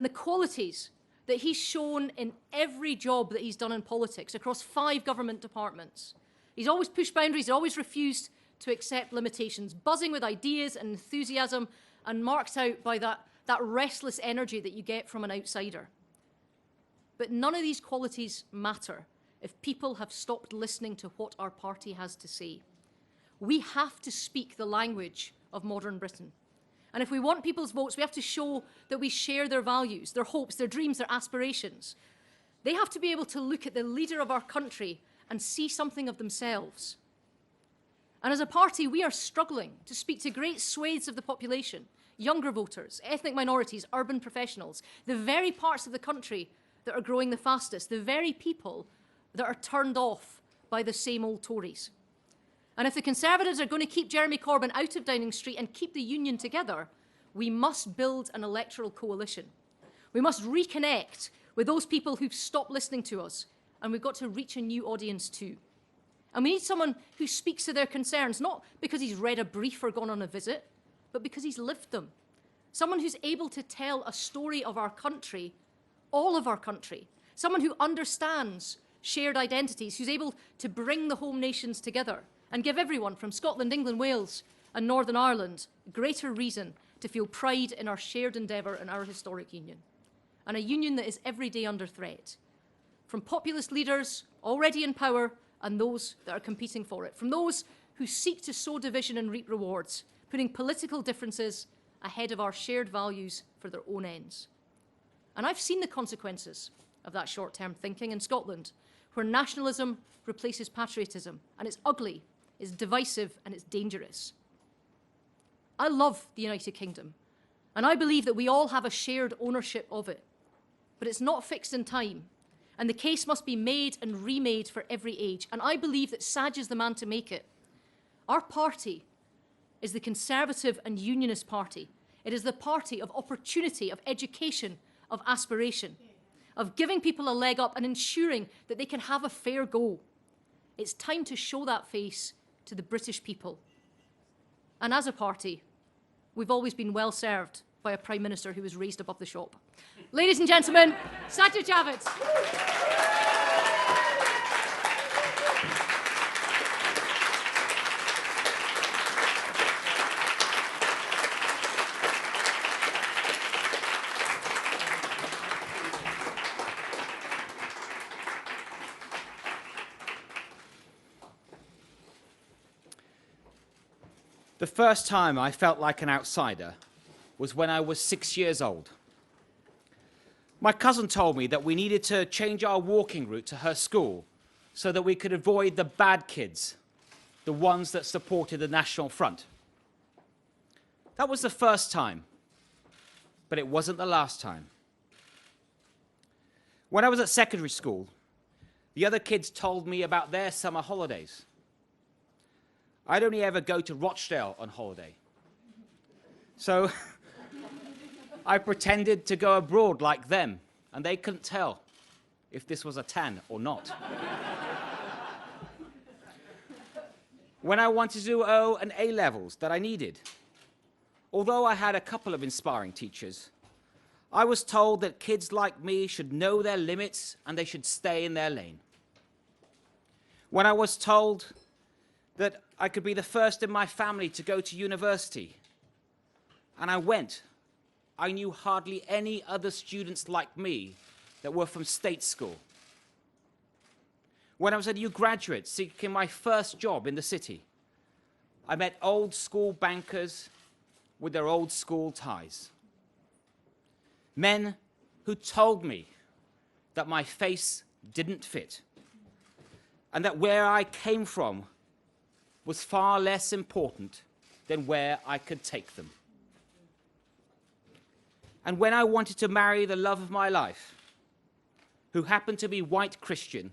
the qualities that he's shown in every job that he's done in politics across 5 government departments. He's always pushed boundaries, he's always refused to accept limitations, buzzing with ideas and enthusiasm and marked out by that restless energy that you get from an outsider. But none of these qualities matter if people have stopped listening to what our party has to say. We have to speak the language of modern Britain. And if we want people's votes, we have to show that we share their values, their hopes, their dreams, their aspirations. They have to be able to look at the leader of our country and see something of themselves. And as a party, we are struggling to speak to great swathes of the population, younger voters, ethnic minorities, urban professionals, the very parts of the country that are growing the fastest, the very people that are turned off by the same old Tories. And if the Conservatives are going to keep Jeremy Corbyn out of Downing Street and keep the union together, we must build an electoral coalition. We must reconnect with those people who've stopped listening to us, and we've got to reach a new audience too. And we need someone who speaks to their concerns, not because he's read a brief or gone on a visit, but because he's lived them. Someone who's able to tell a story of our country, all of our country. Someone who understands shared identities, who's able to bring the home nations together and give everyone from Scotland, England, Wales and Northern Ireland greater reason to feel pride in our shared endeavour in our historic union. And a union that is every day under threat, from populist leaders already in power and those that are competing for it, from those who seek to sow division and reap rewards, putting political differences ahead of our shared values for their own ends. And I've seen the consequences of that short-term thinking in Scotland, where nationalism replaces patriotism, and it's ugly, it's divisive, and it's dangerous. I love the United Kingdom, and I believe that we all have a shared ownership of it. But it's not fixed in time, and the case must be made and remade for every age, and I believe that Saj is the man to make it. Our party is the Conservative and Unionist Party. It is the party of opportunity, of education, of aspiration, of giving people a leg up and ensuring that they can have a fair go. It's time to show that face to the British people. And as a party, we've always been well served by a Prime Minister who was raised above the shop. Ladies and gentlemen, Sajid Javid. The first time I felt like an outsider was when I was 6 years old. My cousin told me that we needed to change our walking route to her school so that we could avoid the bad kids, the ones that supported the National Front. That was the first time, but it wasn't the last time. When I was at secondary school, the other kids told me about their summer holidays. I'd only ever go to Rochdale on holiday. So I pretended to go abroad like them, and they couldn't tell if this was a tan or not. When I wanted to do O and A levels that I needed, although I had a couple of inspiring teachers, I was told that kids like me should know their limits and they should stay in their lane. When I was told that I could be the first in my family to go to university, and I went, I knew hardly any other students like me that were from state school. When I was a new graduate seeking my first job in the city, I met old school bankers with their old school ties. Men who told me that my face didn't fit, and that where I came from was far less important than where I could take them. And when I wanted to marry the love of my life, who happened to be white Christian,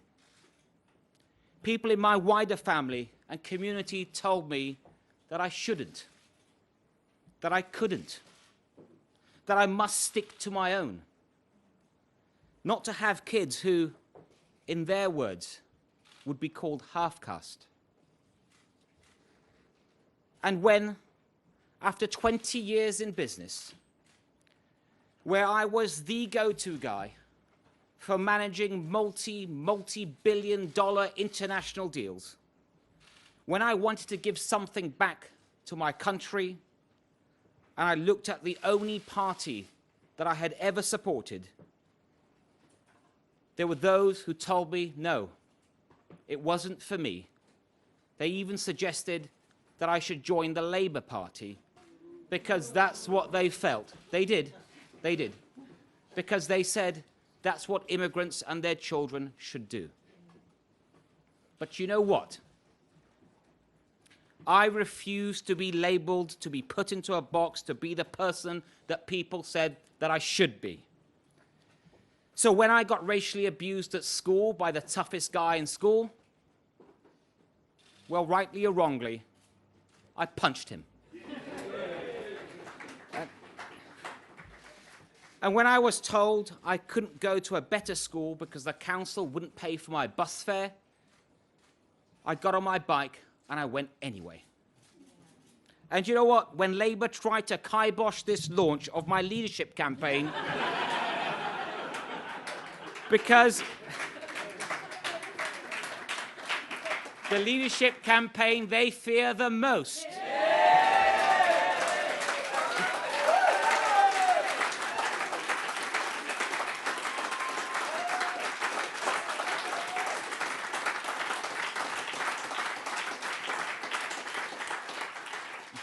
people in my wider family and community told me that I shouldn't, that I couldn't, that I must stick to my own, not to have kids who, in their words, would be called half-caste. And when, after 20 years in business, where I was the go-to guy for managing multi-billion-dollar international deals, when I wanted to give something back to my country, and I looked at the only party that I had ever supported, there were those who told me, no, it wasn't for me. They even suggested that I should join the Labour Party because that's what they felt. They did. They did. Because they said that's what immigrants and their children should do. But you know what? I refuse to be labelled, to be put into a box, to be the person that people said that I should be. So when I got racially abused at school by the toughest guy in school, well, rightly or wrongly, I punched him. And when I was told I couldn't go to a better school because the council wouldn't pay for my bus fare, I got on my bike and I went anyway. And you know what? When Labour tried to kibosh this launch of my leadership campaign, because the leadership campaign they fear the most.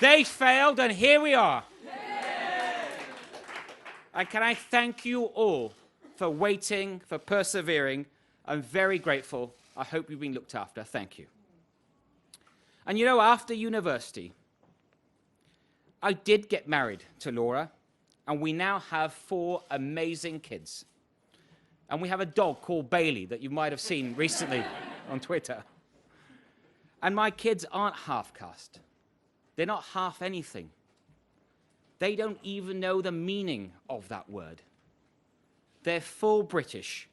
They failed, and here we are. And can I thank you all for waiting, for persevering. I'm very grateful. I hope you've been looked after. Thank you. And you know, after university, I did get married to Laura, and we now have 4 amazing kids. And we have a dog called Bailey that you might have seen recently on Twitter. And my kids aren't half-caste. They're not half anything. They don't even know the meaning of that word. They're full British,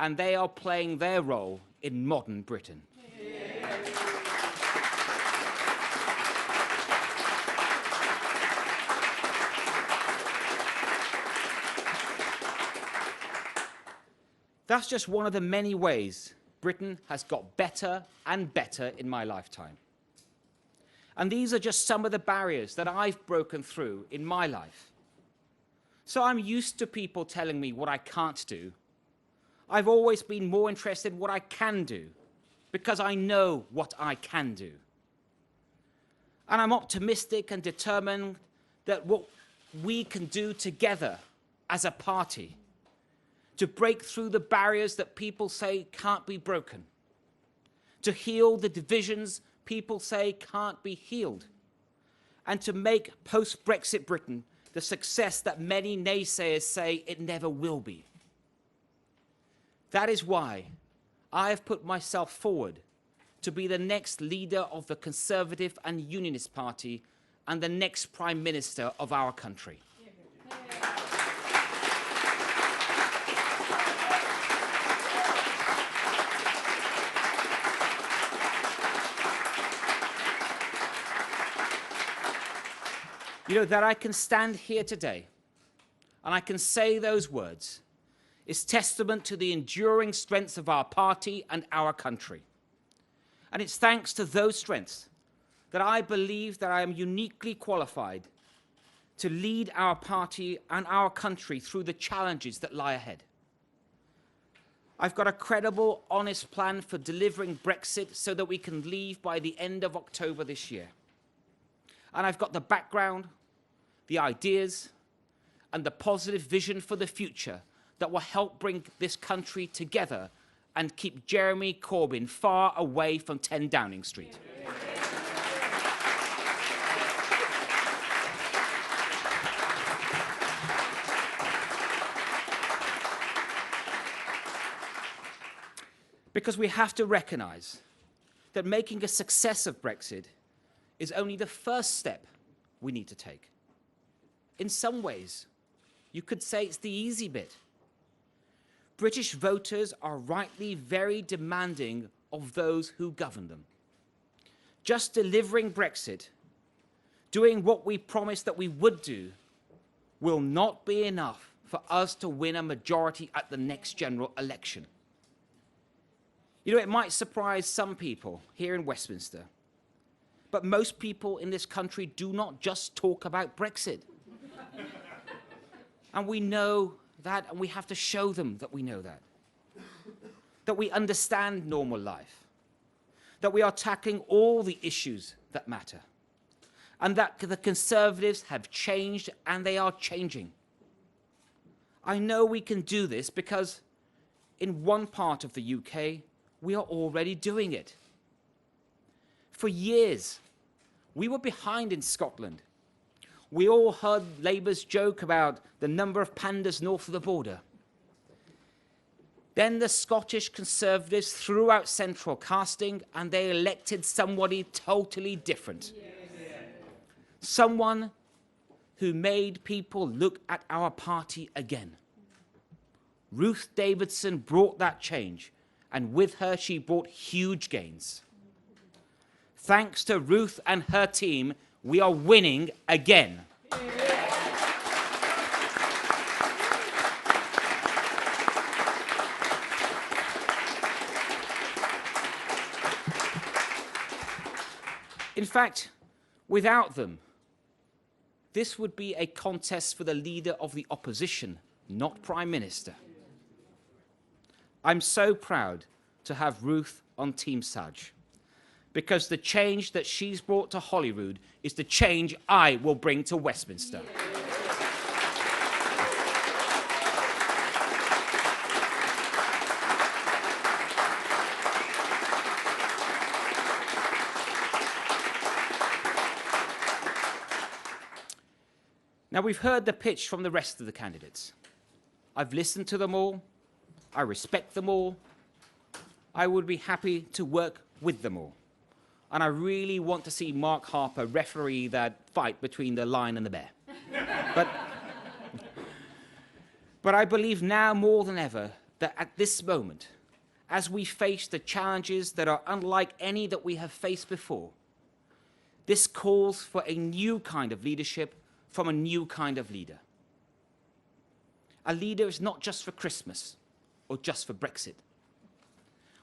and they are playing their role in modern Britain. That's just one of the many ways Britain has got better and better in my lifetime. And these are just some of the barriers that I've broken through in my life. So I'm used to people telling me what I can't do. I've always been more interested in what I can do, because I know what I can do. And I'm optimistic and determined that what we can do together as a party to break through the barriers that people say can't be broken, to heal the divisions people say can't be healed, and to make post-Brexit Britain the success that many naysayers say it never will be. That is why I have put myself forward to be the next leader of the Conservative and Unionist Party and the next Prime Minister of our country. You know, that I can stand here today and I can say those words is testament to the enduring strengths of our party and our country. And it's thanks to those strengths that I believe that I am uniquely qualified to lead our party and our country through the challenges that lie ahead. I've got a credible, honest plan for delivering Brexit so that we can leave by the end of October this year. And I've got the background, the ideas, and the positive vision for the future that will help bring this country together and keep Jeremy Corbyn far away from 10 Downing Street. Because we have to recognise that making a success of Brexit is only the first step we need to take. In some ways, you could say it's the easy bit. British voters are rightly very demanding of those who govern them. Just delivering Brexit, doing what we promised that we would do, will not be enough for us to win a majority at the next general election. You know, it might surprise some people here in Westminster, but most people in this country do not just talk about Brexit. And we know that, and we have to show them that we know that. That we understand normal life. That we are tackling all the issues that matter. And that the Conservatives have changed, and they are changing. I know we can do this because in one part of the UK, we are already doing it. For years, we were behind in Scotland. We all heard Labour's joke about the number of pandas north of the border. Then the Scottish Conservatives threw out central casting and they elected somebody totally different. Yeah. Someone who made people look at our party again. Ruth Davidson brought that change, and with her she brought huge gains. Thanks to Ruth and her team, we are winning again. In fact, without them, this would be a contest for the leader of the opposition, not Prime Minister. I'm so proud to have Ruth on Team Saj, because the change that she's brought to Holyrood is the change I will bring to Westminster. Now, we've heard the pitch from the rest of the candidates. I've listened to them all. I respect them all. I would be happy to work with them all. And I really want to see Mark Harper referee that fight between the lion and the bear. But I believe now more than ever that at this moment, as we face the challenges that are unlike any that we have faced before, this calls for a new kind of leadership from a new kind of leader. A leader is not just for Christmas or just for Brexit.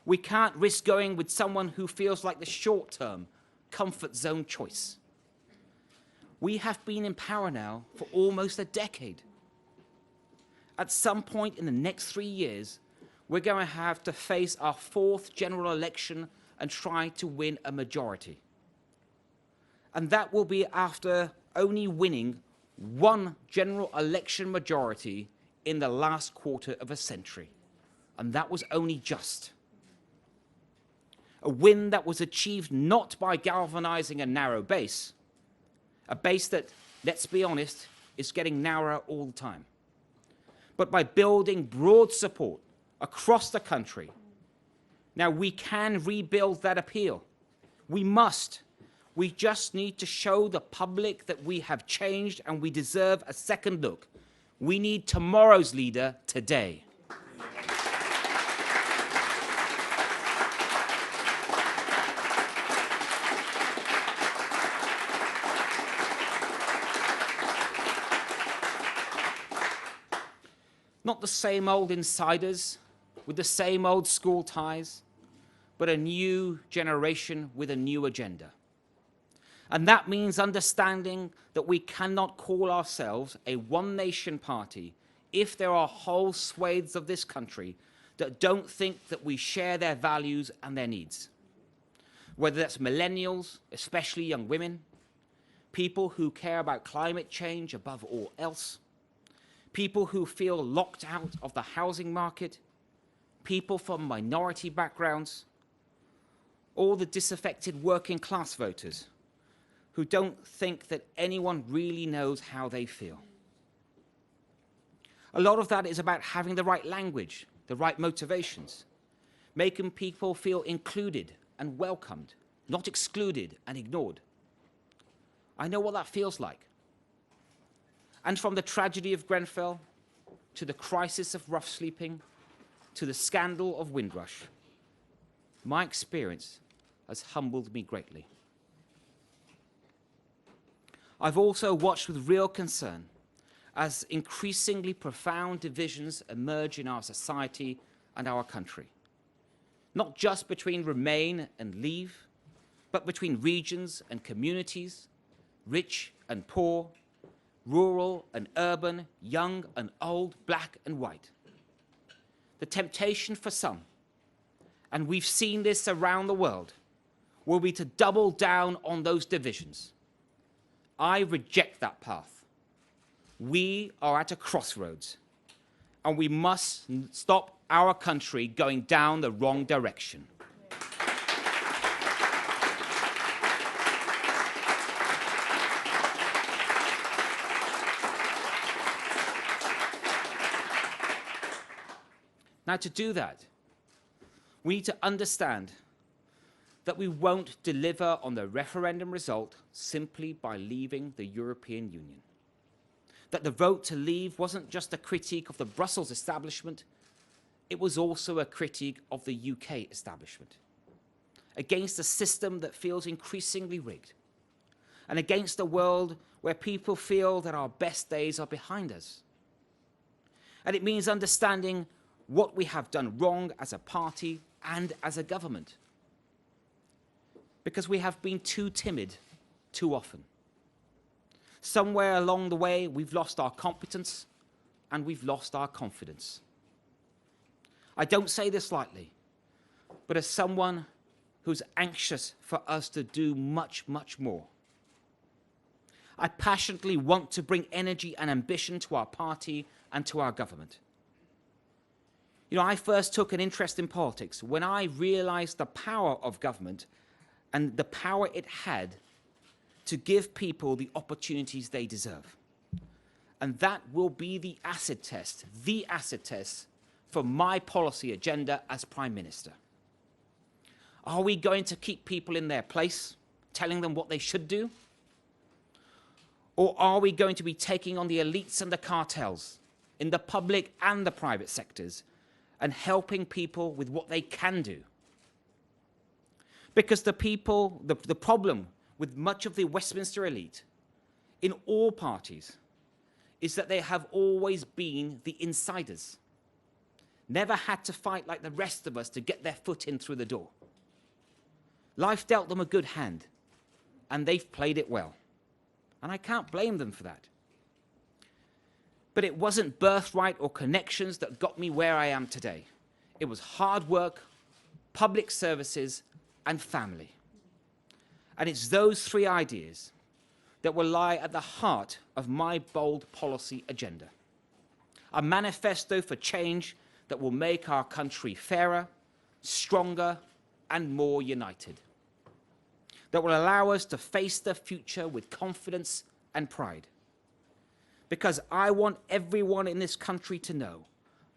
We can't risk going with someone who feels like the short-term comfort zone choice. We have been in power now for almost a decade. At some point in the next 3 years, we're going to have to face our 4th general election and try to win a majority. And that will be after only winning 1 general election majority in the last quarter of a century. And that was only just. A win that was achieved not by galvanizing a narrow base, a base that, let's be honest, is getting narrower all the time, but by building broad support across the country. Now, we can rebuild that appeal. We must. We just need to show the public that we have changed and we deserve a second look. We need tomorrow's leader today. Not the same old insiders with the same old school ties, but a new generation with a new agenda. And that means understanding that we cannot call ourselves a one-nation party if there are whole swathes of this country that don't think that we share their values and their needs. Whether that's millennials, especially young women, people who care about climate change above all else, people who feel locked out of the housing market, people from minority backgrounds, all the disaffected working class voters who don't think that anyone really knows how they feel. A lot of that is about having the right language, the right motivations, making people feel included and welcomed, not excluded and ignored. I know what that feels like. And from the tragedy of Grenfell, to the crisis of rough sleeping, to the scandal of Windrush, my experience has humbled me greatly. I've also watched with real concern as increasingly profound divisions emerge in our society and our country. Not just between Remain and Leave, but between regions and communities, rich and poor, rural and urban, young and old, black and white. The temptation for some, and we've seen this around the world, will be to double down on those divisions. I reject that path. We are at a crossroads, and we must stop our country going down the wrong direction. Now, to do that, we need to understand that we won't deliver on the referendum result simply by leaving the European Union. That the vote to leave wasn't just a critique of the Brussels establishment, it was also a critique of the UK establishment, against a system that feels increasingly rigged, and against a world where people feel that our best days are behind us. And it means understanding what we have done wrong as a party and as a government. Because we have been too timid too often. Somewhere along the way, we've lost our competence and we've lost our confidence. I don't say this lightly, but as someone who's anxious for us to do much, much more. I passionately want to bring energy and ambition to our party and to our government. You know, I first took an interest in politics when I realized the power of government and the power it had to give people the opportunities they deserve. And that will be the acid test for my policy agenda as Prime Minister. Are we going to keep people in their place, telling them what they should do? Or are we going to be taking on the elites and the cartels in the public and the private sectors and helping people with what they can do? Because the problem with much of the Westminster elite in all parties is that they have always been the insiders, never had to fight like the rest of us to get their foot in through the door. Life dealt them a good hand, and they've played it well. And I can't blame them for that. But it wasn't birthright or connections that got me where I am today. It was hard work, public services, and family. And it's those three ideas that will lie at the heart of my bold policy agenda. A manifesto for change that will make our country fairer, stronger, and more united. That will allow us to face the future with confidence and pride. Because I want everyone in this country to know,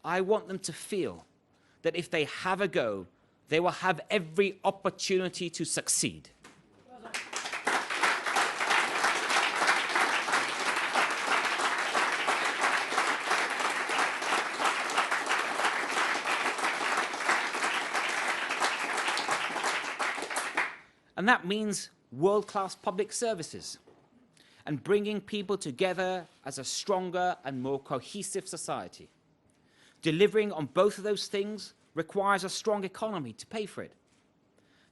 I want them to feel that if they have a go, they will have every opportunity to succeed. And that means world-class public services and bringing people together as a stronger and more cohesive society. Delivering on both of those things requires a strong economy to pay for it.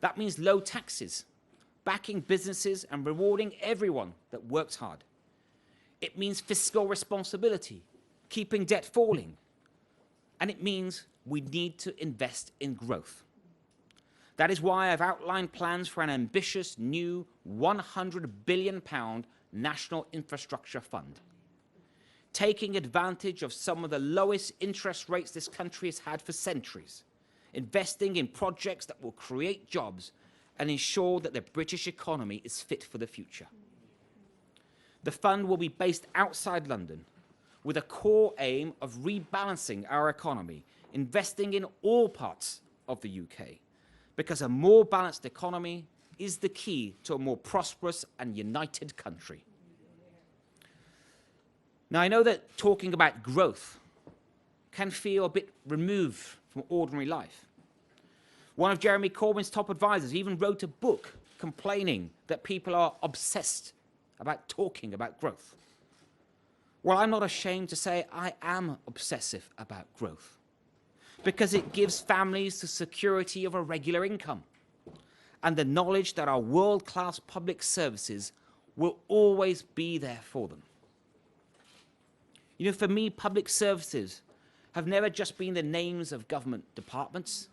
That means low taxes, backing businesses and rewarding everyone that works hard. It means fiscal responsibility, keeping debt falling. And it means we need to invest in growth. That is why I've outlined plans for an ambitious new £100 billion national infrastructure fund, taking advantage of some of the lowest interest rates this country has had for centuries, investing in projects that will create jobs and ensure that the British economy is fit for the future. The fund will be based outside London with a core aim of rebalancing our economy, investing in all parts of the UK, because a more balanced economy is the key to a more prosperous and united country. Now, I know that talking about growth can feel a bit removed from ordinary life. One of Jeremy Corbyn's top advisors even wrote a book complaining that people are obsessed about talking about growth. Well, I'm not ashamed to say I am obsessive about growth, because it gives families the security of a regular income and the knowledge that our world-class public services will always be there for them. You know, for me, public services have never just been the names of government departments.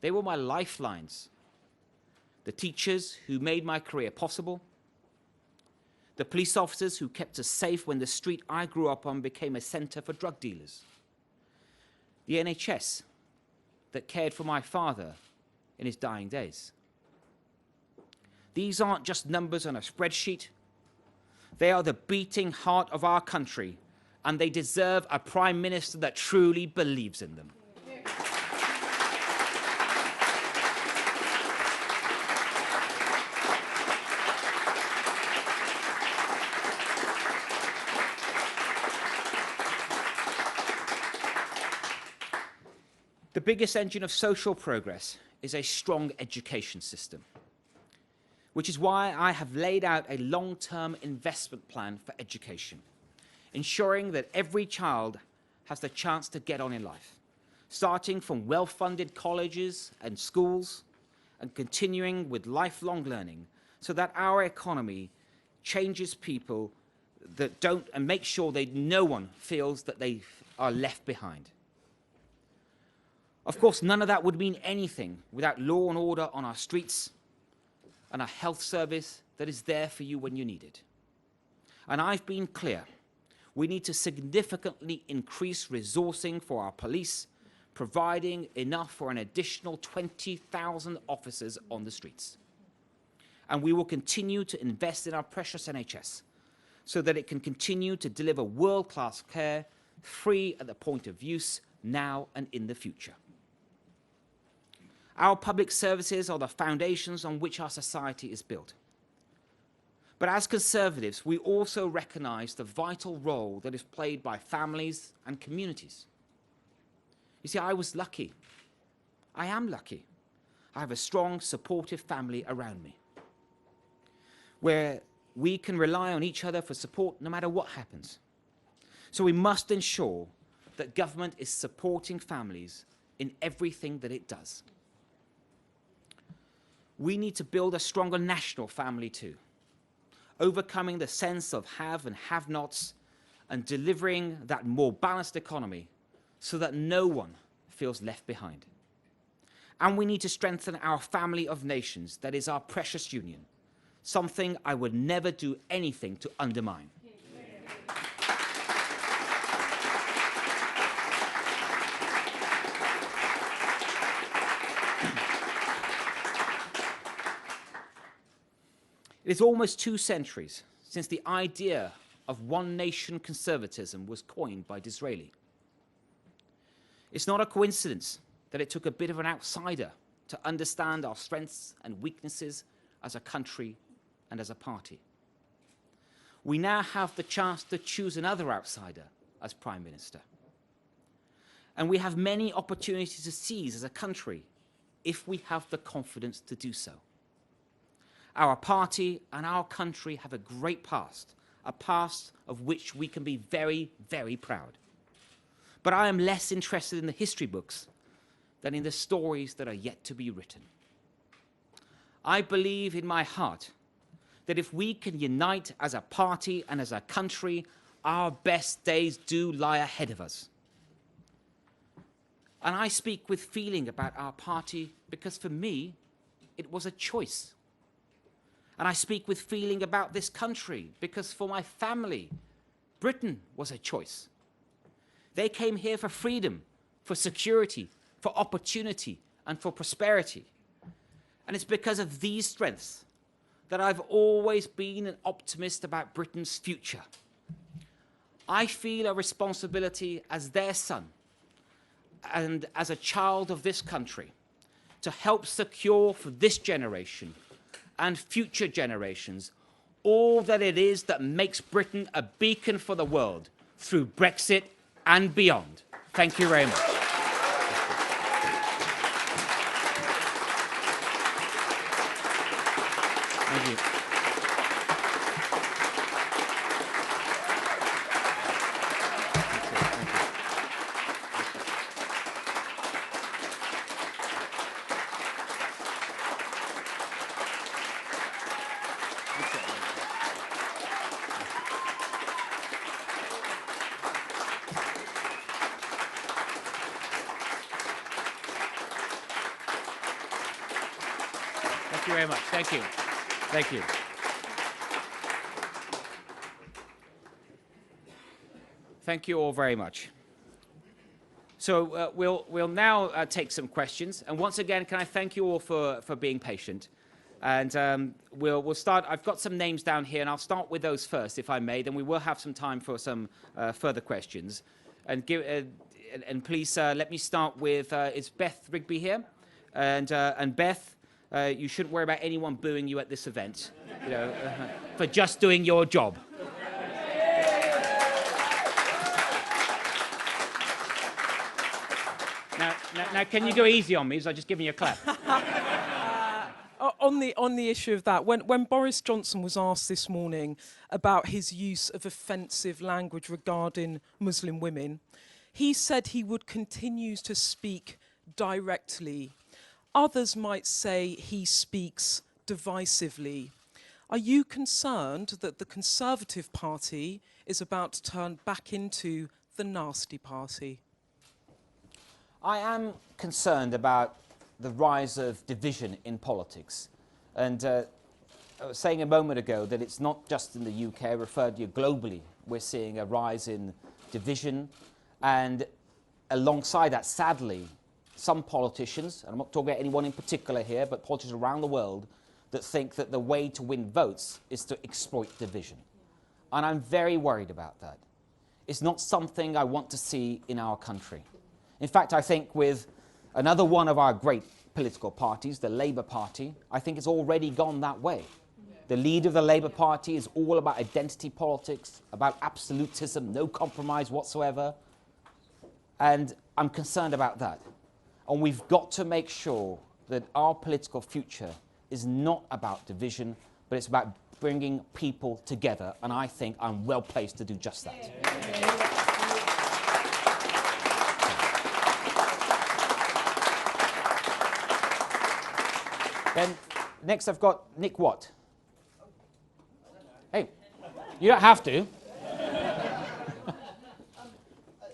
They were my lifelines. The teachers who made my career possible, the police officers who kept us safe when the street I grew up on became a centre for drug dealers, the NHS that cared for my father in his dying days. These aren't just numbers on a spreadsheet. They are the beating heart of our country, and they deserve a Prime Minister that truly believes in them. The biggest engine of social progress is a strong education system, which is why I have laid out a long-term investment plan for education, ensuring that every child has the chance to get on in life, starting from well-funded colleges and schools and continuing with lifelong learning, so that our economy changes people that don't, and make sure that no one feels that they are left behind. Of course, none of that would mean anything without law and order on our streets and a health service that is there for you when you need it. And I've been clear, we need to significantly increase resourcing for our police, providing enough for an additional 20,000 officers on the streets. And we will continue to invest in our precious NHS so that it can continue to deliver world-class care, free at the point of use, now and in the future. Our public services are the foundations on which our society is built. But as Conservatives, we also recognise the vital role that is played by families and communities. You see, I was lucky. I am lucky. I have a strong, supportive family around me, where we can rely on each other for support no matter what happens. So we must ensure that government is supporting families in everything that it does. We need to build a stronger national family too, overcoming the sense of have and have-nots and delivering that more balanced economy so that no one feels left behind. And we need to strengthen our family of nations, that is our precious union, something I would never do anything to undermine. It is almost 2 centuries since the idea of one-nation conservatism was coined by Disraeli. It's not a coincidence that it took a bit of an outsider to understand our strengths and weaknesses as a country and as a party. We now have the chance to choose another outsider as Prime Minister. And we have many opportunities to seize as a country if we have the confidence to do so. Our party and our country have a great past, a past of which we can be very, very proud. But I am less interested in the history books than in the stories that are yet to be written. I believe in my heart that if we can unite as a party and as a country, our best days do lie ahead of us. And I speak with feeling about our party because for me, it was a choice. And I speak with feeling about this country because for my family, Britain was a choice. They came here for freedom, for security, for opportunity, and for prosperity. And it's because of these strengths that I've always been an optimist about Britain's future. I feel a responsibility as their son and as a child of this country to help secure for this generation and future generations all that it is that makes Britain a beacon for the world through Brexit and beyond. Thank you very much. Thank you. Thank you very much. Thank you. Thank you. Thank you all very much. So we'll now take some questions. And once again, can I thank you all for being patient? And we'll start. I've got some names down here, and I'll start with those first, if I may. Then we will have some time for some further questions. And please let me start with is Beth Rigby here? And Beth, you shouldn't worry about anyone booing you at this event, you know, for just doing your job. Now, can you go easy on me? Because I've just given you a clap. On the issue of that, when Boris Johnson was asked this morning about his use of offensive language regarding Muslim women, he said he would continue to speak directly. Others might say he speaks divisively. Are you concerned that the Conservative Party is about to turn back into the nasty party? I am concerned about the rise of division in politics. And I was saying a moment ago that it's not just in the UK, I referred to you globally. We're seeing a rise in division. And alongside that, sadly, some politicians, and I'm not talking about anyone in particular here, but politicians around the world, that think that the way to win votes is to exploit division. And I'm very worried about that. It's not something I want to see in our country. In fact, I think with another one of our great political parties, the Labour Party, I think it's already gone that way. The leader of the Labour Party is all about identity politics, about absolutism, no compromise whatsoever. And I'm concerned about that. And we've got to make sure that our political future is not about division, but it's about bringing people together. And I think I'm well placed to do just that. Then next I've got Nick Watt. Hey, you don't have to.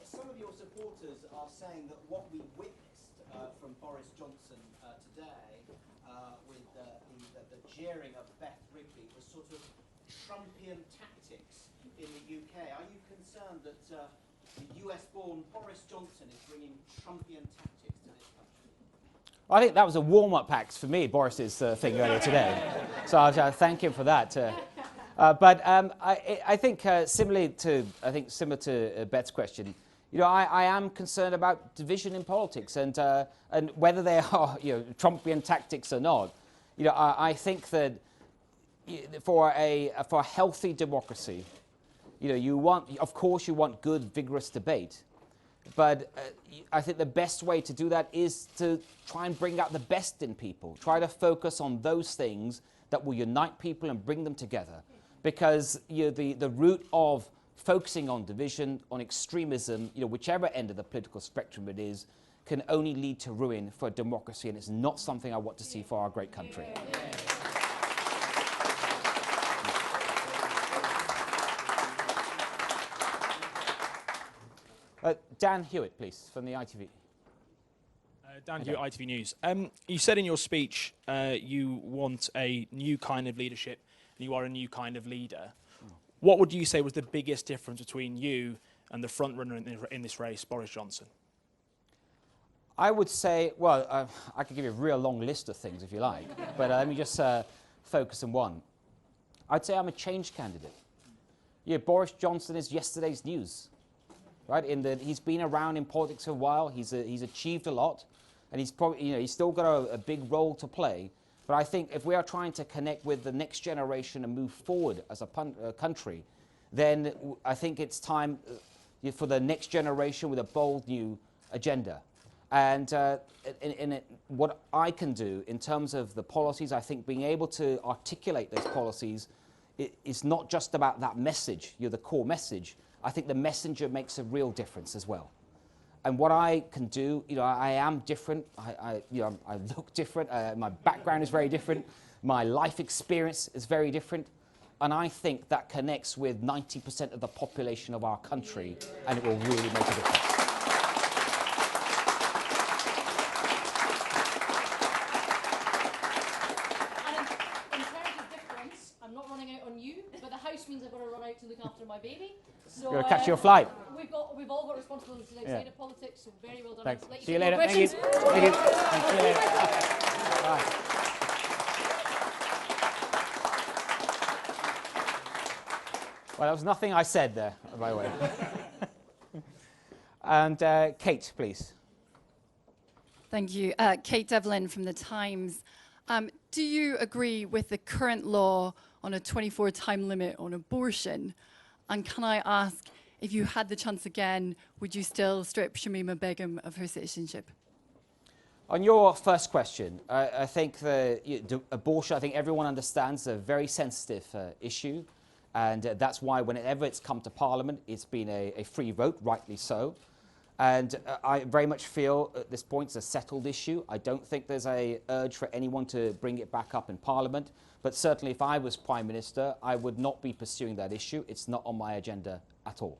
Some of your supporters are saying that what we witnessed from Boris Johnson today with the jeering of Beth Rigby was sort of Trumpian tactics in the UK. Are you concerned that the US-born Boris Johnson is bringing Trumpian tactics to this country? I think that was a warm-up act for me, Boris's thing earlier today. So I thank him for that. But I think similar to Beth's question, you know, I am concerned about division in politics and whether they are, you know, Trumpian tactics or not. You know, I think that for a healthy democracy, you know, of course you want good, vigorous debate. But I think the best way to do that is to try and bring out the best in people. Try to focus on those things that will unite people and bring them together. Because you know, the root of focusing on division, on extremism, you know, whichever end of the political spectrum it is, can only lead to ruin for democracy, and it's not something I want to see for our great country. Dan Hewitt, please, from the ITV. Dan Hewitt, ITV News. You said in your speech you want a new kind of leadership, and you are a new kind of leader. What would you say was the biggest difference between you and the front runner in this race, Boris Johnson? I would say, well, I could give you a real long list of things if you like, but let me just focus on one. I'd say I'm a change candidate. Yeah, Boris Johnson is yesterday's news. Right, in that he's been around in politics for a while, he's achieved a lot, and he's probably, you know, he's still got a big role to play. But I think if we are trying to connect with the next generation and move forward as a country, then I think it's time for the next generation with a bold new agenda. And what I can do in terms of the policies, I think being able to articulate those policies is not just about that message, you know, the core message. I think the messenger makes a real difference as well. And what I can do, you know, I am different. I look different. My background is very different. My life experience is very different. And I think that connects with 90% of the population of our country, and it will really make a difference. to catch your flight. We've all got responsibilities outside of politics, so very well done. Thanks. Let you See you take more later. Thank you. questions. Thank you. Thanks. See you later. Okay. Bye. Well, that was nothing I said there, by the way. And Kate, please. Thank you. Kate Devlin from The Times. Do you agree with the current law on a 24 time limit on abortion? And can I ask, if you had the chance again, would you still strip Shamima Begum of her citizenship? On your first question, I think abortion, I think everyone understands, a very sensitive issue. And that's why whenever it's come to Parliament, it's been a free vote, rightly so. And I very much feel at this point it's a settled issue. I don't think there's an urge for anyone to bring it back up in Parliament. But certainly if I was Prime Minister, I would not be pursuing that issue. It's not on my agenda at all.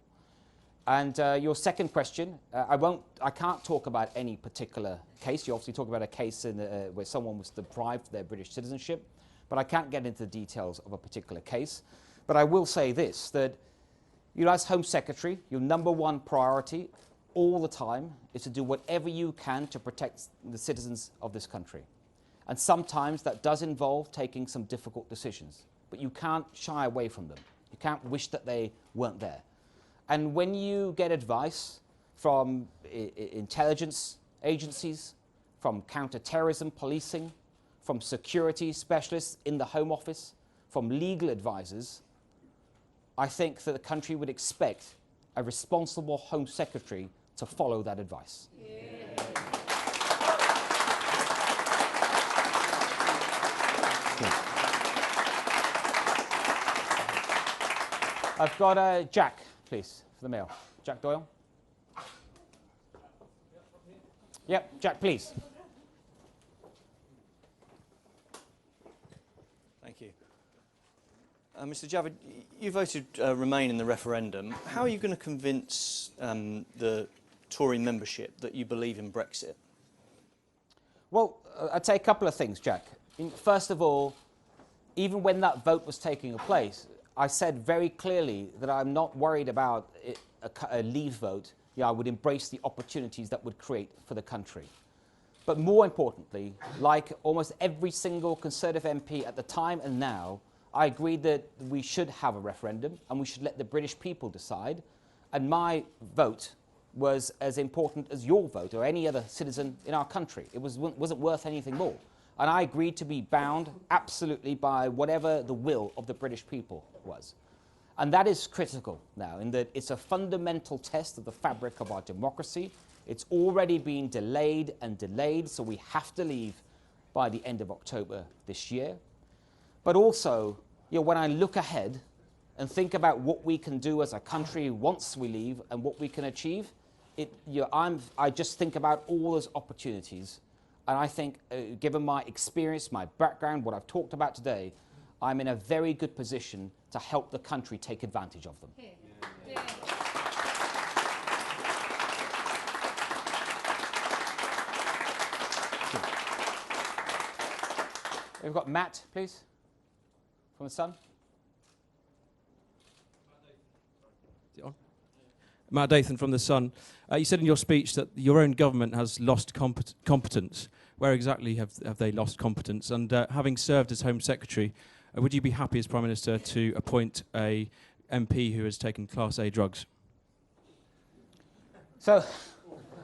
And your second question, I can't talk about any particular case. You obviously talk about a case where someone was deprived of their British citizenship. But I can't get into the details of a particular case. But I will say this, that you as Home Secretary, your number one priority all the time is to do whatever you can to protect the citizens of this country. And sometimes that does involve taking some difficult decisions, but you can't shy away from them. You can't wish that they weren't there. And when you get advice from intelligence agencies, from counter-terrorism policing, from security specialists in the Home Office, from legal advisors, I think that the country would expect a responsible Home Secretary to follow that advice. Yeah. I've got Jack, please, for the Mail. Jack Doyle. Yep, Jack, please. Thank you. Mr. Javid, you voted Remain in the referendum. How are you going to convince the Tory membership that you believe in Brexit? Well, I'd say a couple of things, Jack. First of all, even when that vote was taking place, I said very clearly that I'm not worried about a leave vote. I would embrace the opportunities that would create for the country. But more importantly, like almost every single Conservative MP at the time and now, I agreed that we should have a referendum and we should let the British people decide. And my vote was as important as your vote or any other citizen in our country. It wasn't worth anything more. And I agreed to be bound absolutely by whatever the will of the British people was. And that is critical now, in that it's a fundamental test of the fabric of our democracy. It's already been delayed and delayed, so we have to leave by the end of October this year. But also, when I look ahead and think about what we can do as a country once we leave and what we can achieve, I just think about all those opportunities. And I think, given my experience, my background, what I've talked about today, I'm in a very good position to help the country take advantage of them. Yeah. We've got Matt, please, from The Sun. Matt Dathan from The Sun. You said in your speech that your own government has lost competence. Where exactly have they lost competence? And having served as Home Secretary, would you be happy as Prime Minister to appoint a MP who has taken Class A drugs? So,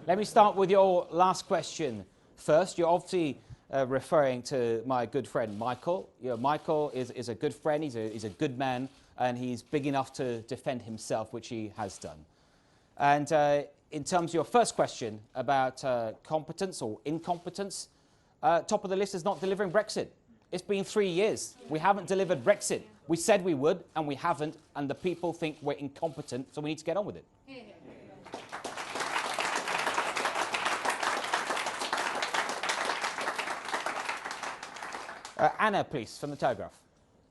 let me start with your last question first. You're obviously referring to my good friend Michael. Michael is a good friend, he's a good man, and he's big enough to defend himself, which he has done. And in terms of your first question about competence or incompetence, top of the list is not delivering Brexit. It's been 3 years. We haven't delivered Brexit. We said we would, and we haven't, and the people think we're incompetent, so we need to get on with it. Anna, please, from The Telegraph.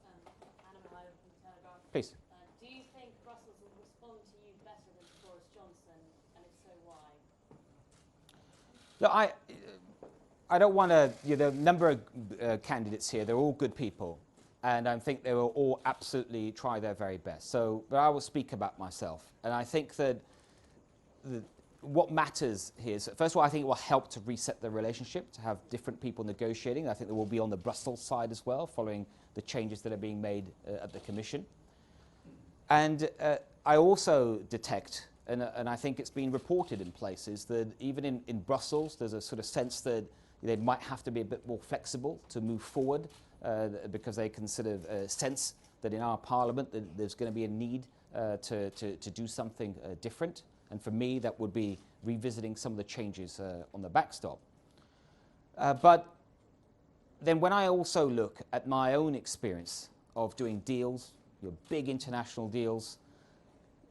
Anna Mahone from The Telegraph. Please. Do you think Brussels will respond to you better than Boris Johnson, and if so, why? Look, I don't want to, the number of candidates here, they're all good people. and I think they will all absolutely try their very best. So, but I will speak about myself, and I think that what matters here is, first of all, I think it will help to reset the relationship, to have different people negotiating. I think they will be on the Brussels side as well, following the changes that are being made at the Commission. And I also detect, and I think it's been reported in places, that even in Brussels, there's a sort of sense that they might have to be a bit more flexible to move forward, because they can sort of sense that in our Parliament that there's going to be a need to do something different. And for me, that would be revisiting some of the changes on the backstop. But then when I also look at my own experience of doing deals, big international deals,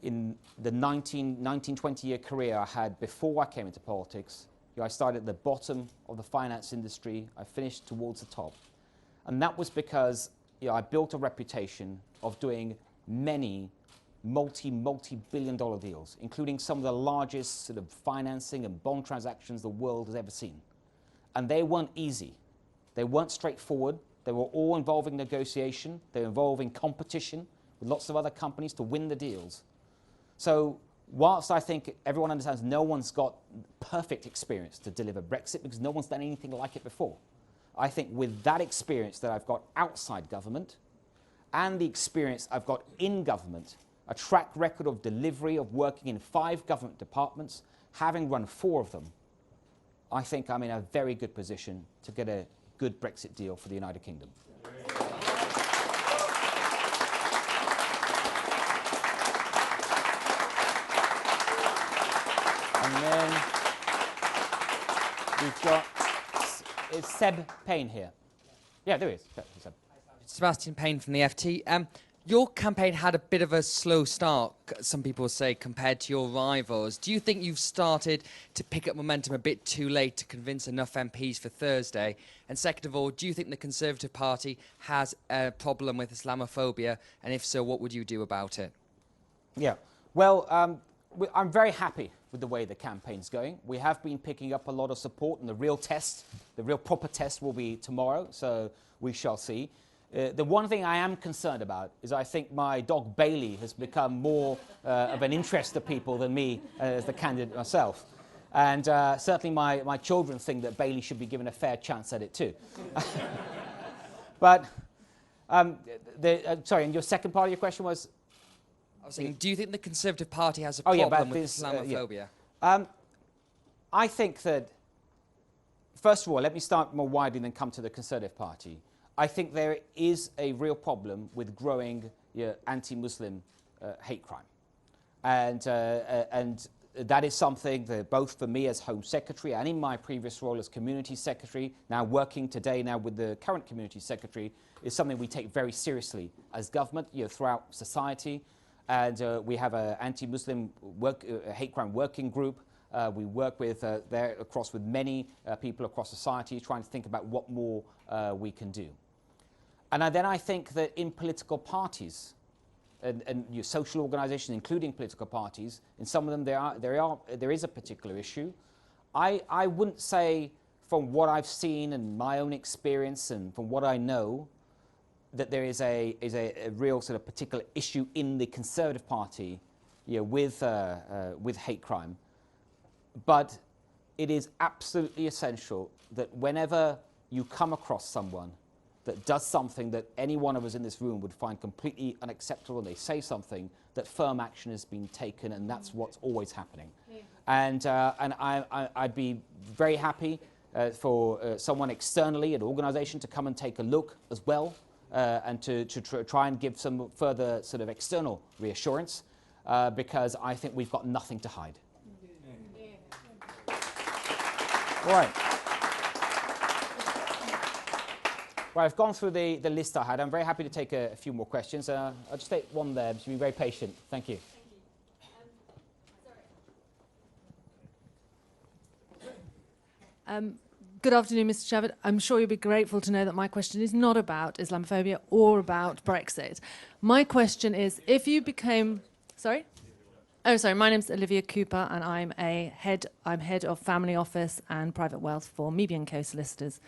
in the 20-year career I had before I came into politics, I started at the bottom of the finance industry, I finished towards the top. And that was because I built a reputation of doing many multi-billion-dollar deals, including some of the largest sort of financing and bond transactions the world has ever seen. And they weren't easy. They weren't straightforward. They were all involving negotiation. They were involving competition with lots of other companies to win the deals. So whilst I think everyone understands no one's got perfect experience to deliver Brexit because no one's done anything like it before, I think with that experience that I've got outside government and the experience I've got in government, a track record of delivery, of working in 5 government departments, having run 4 of them, I think I'm in a very good position to get a good Brexit deal for the United Kingdom. And then we've got, is Seb Payne here? Yeah, there he is. Seb. Sebastian Payne from the FT. Your campaign had a bit of a slow start, some people say, compared to your rivals. Do you think you've started to pick up momentum a bit too late to convince enough MPs for Thursday? And second of all, do you think the Conservative Party has a problem with Islamophobia? And if so, what would you do about it? Yeah, well, I'm very happy with the way the campaign's going. We have been picking up a lot of support, and the real test, the real proper test will be tomorrow, so we shall see. The one thing I am concerned about is I think my dog Bailey has become more of an interest to people than me as the candidate myself. And certainly my children think that Bailey should be given a fair chance at it too. But, sorry, and your second part of your question was? I was saying, do you think the Conservative Party has a problem with Islamophobia? I think that, first of all, let me start more widely and then come to the Conservative Party. I think there is a real problem with growing anti-Muslim hate crime. And that is something that both for me as Home Secretary and in my previous role as Community Secretary, now working today now with the current Community Secretary, is something we take very seriously as government throughout society. And we have an anti-Muslim hate crime working group. We work with across with many people across society trying to think about what more we can do. And then I think that in political parties and your social organisations, including political parties, in some of them there is a particular issue. I wouldn't say, from what I've seen and my own experience and from what I know, that there is a real sort of particular issue in the Conservative Party with hate crime. But it is absolutely essential that whenever you come across someone that does something that any one of us in this room would find completely unacceptable, and they say something, that firm action has been taken, and that's what's always happening. Yeah. And I'd be very happy for someone externally, an organisation, to come and take a look as well, and to try and give some further sort of external reassurance, because I think we've got nothing to hide. Yeah. All right. Well, I've gone through the list I had. I'm very happy to take a few more questions. I'll just take one there. Just be very patient. Thank you. Good afternoon, Mr. Javid. I'm sure you'll be grateful to know that my question is not about Islamophobia or about Brexit. My question is, if you became... Sorry? Oh, sorry. My name's Olivia Cooper, and I'm head of Family Office and Private Wealth for Mebian Co. Solicitors.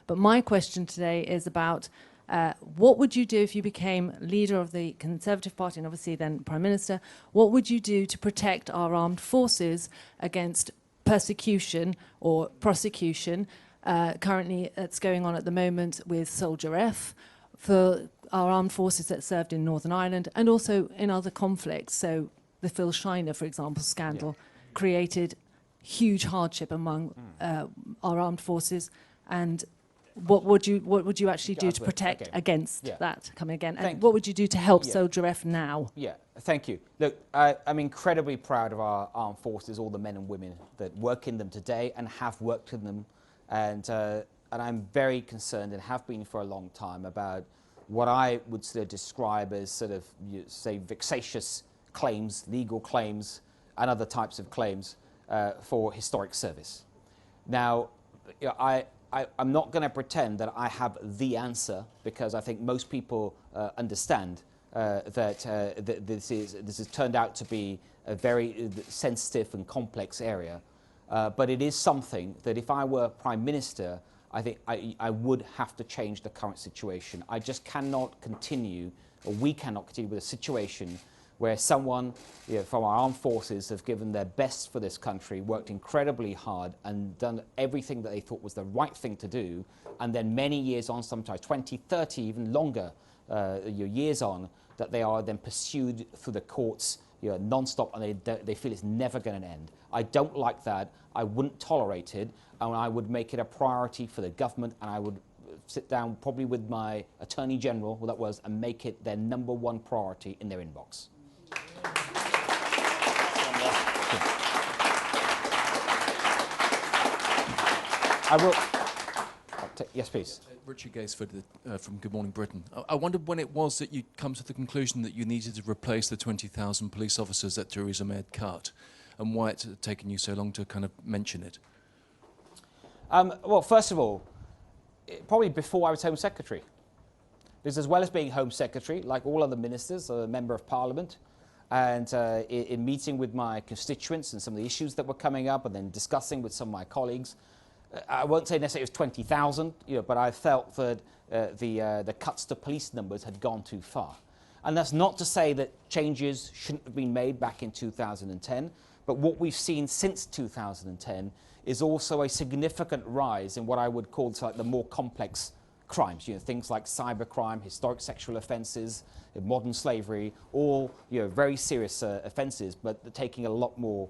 But my question today is about What would you do if you became leader of the Conservative Party and obviously then Prime Minister? What would you do to protect our armed forces against persecution or prosecution? Currently, it's going on at the moment with Soldier F for our armed forces that served in Northern Ireland and also in other conflicts. So the Phil Shiner, for example, scandal created huge hardship among our armed forces. And what would you actually do to protect against that coming again? And what would you do to help Soldier F now? Yeah, thank you. Look, I'm incredibly proud of our armed forces, all the men and women that work in them today and have worked in them. And I'm very concerned and have been for a long time about what I would sort of describe as sort of, say, vexatious claims, legal claims, and other types of claims for historic service. Now, I'm not going to pretend that I have the answer, because I think most people understand that this has turned out to be a very sensitive and complex area. But it is something that if I were Prime Minister, I think I would have to change the current situation. I just cannot continue, or we cannot continue with a situation where someone from our armed forces have given their best for this country, worked incredibly hard and done everything that they thought was the right thing to do, and then many years on, sometimes 20, 30, even longer years on, that they are then pursued through the courts non-stop, and they feel it's never going to end. I don't like that. I wouldn't tolerate it, and I would make it a priority for the government, and I would sit down probably with my Attorney General, who that was, and make it their #1 priority in their inbox. I will. Yes, please. Richard Gaisford from Good Morning Britain. I wondered when it was that you'd come to the conclusion that you needed to replace the 20,000 police officers that Theresa May had cut, and why it had taken you so long to kind of mention it. Well, first of all, probably before I was Home Secretary. Because as well as being Home Secretary, like all other ministers, a Member of Parliament, and in meeting with my constituents and some of the issues that were coming up, and then discussing with some of my colleagues, I won't say necessarily it was 20,000, but I felt that the cuts to police numbers had gone too far. And that's not to say that changes shouldn't have been made back in 2010, but what we've seen since 2010 is also a significant rise in what I would call the more complex crimes, things like cybercrime, historic sexual offences, modern slavery, all very serious offences, but taking a lot more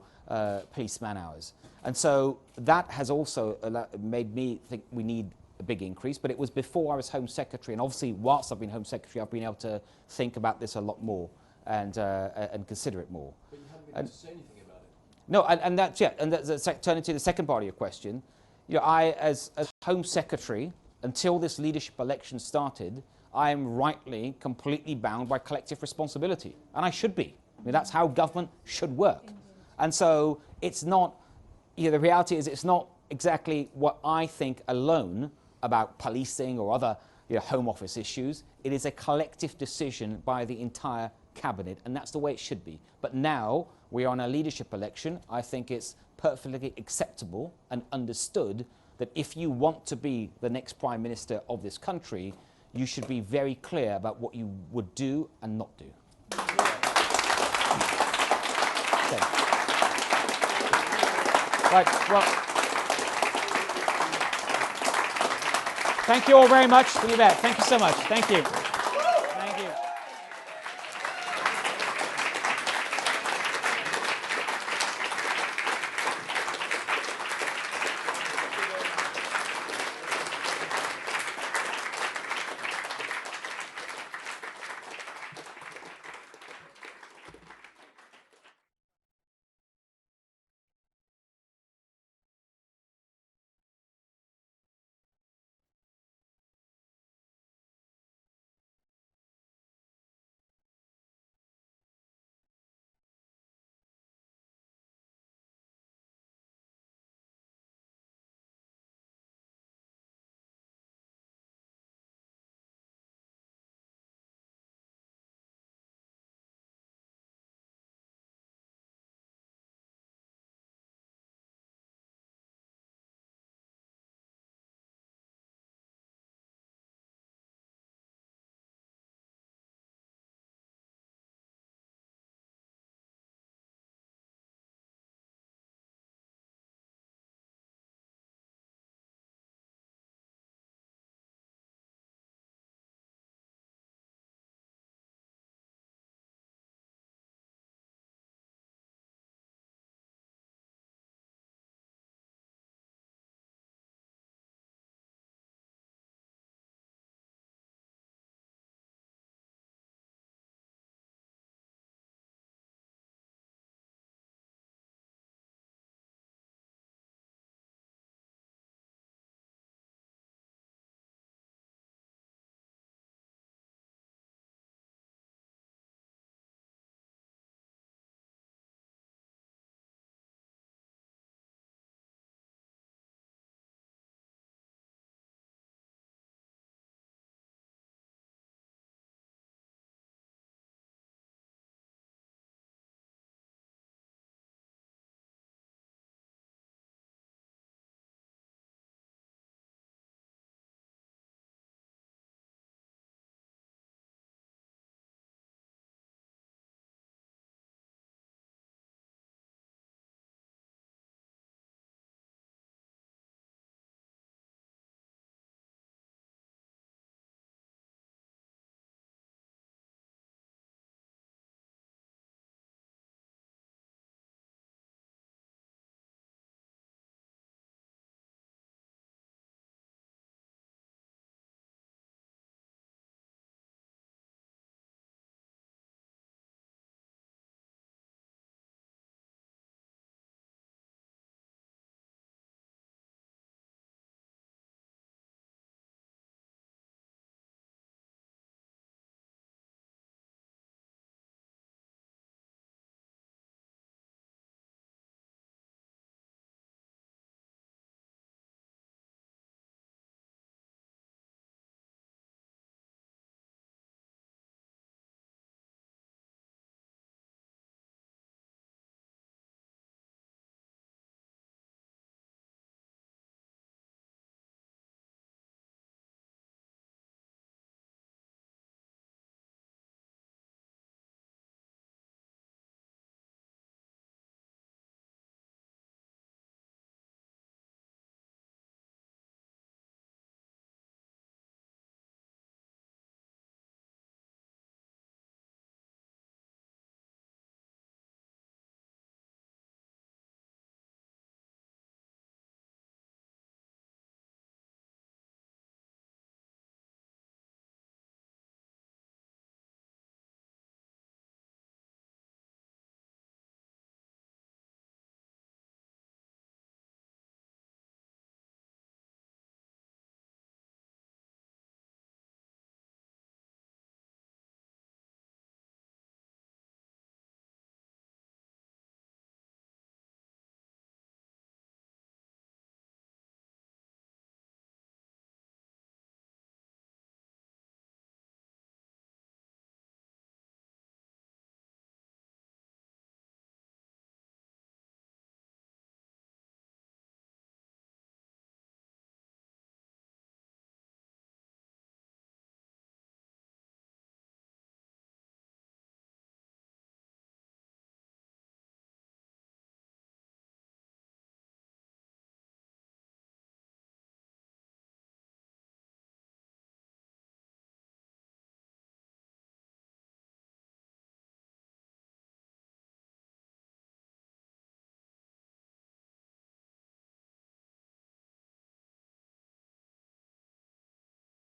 police man-hours. And so that has also made me think we need a big increase, but it was before I was Home Secretary, and obviously whilst I've been Home Secretary, I've been able to think about this a lot more and consider it more. But you haven't been able to say anything about it. No, and that's, and that's turning to the second part of your question, I, as Home Secretary, until this leadership election started, I am rightly, completely bound by collective responsibility, and I should be. I mean, that's how government should work. And so it's not, the reality is it's not exactly what I think alone about policing or other Home Office issues. It is a collective decision by the entire Cabinet, and that's the way it should be. But now we are on a leadership election. I think it's perfectly acceptable and understood that if you want to be the next Prime Minister of this country, you should be very clear about what you would do and not do. Okay. Right, well, thank you all very much for your bet. Thank you so much. Thank you.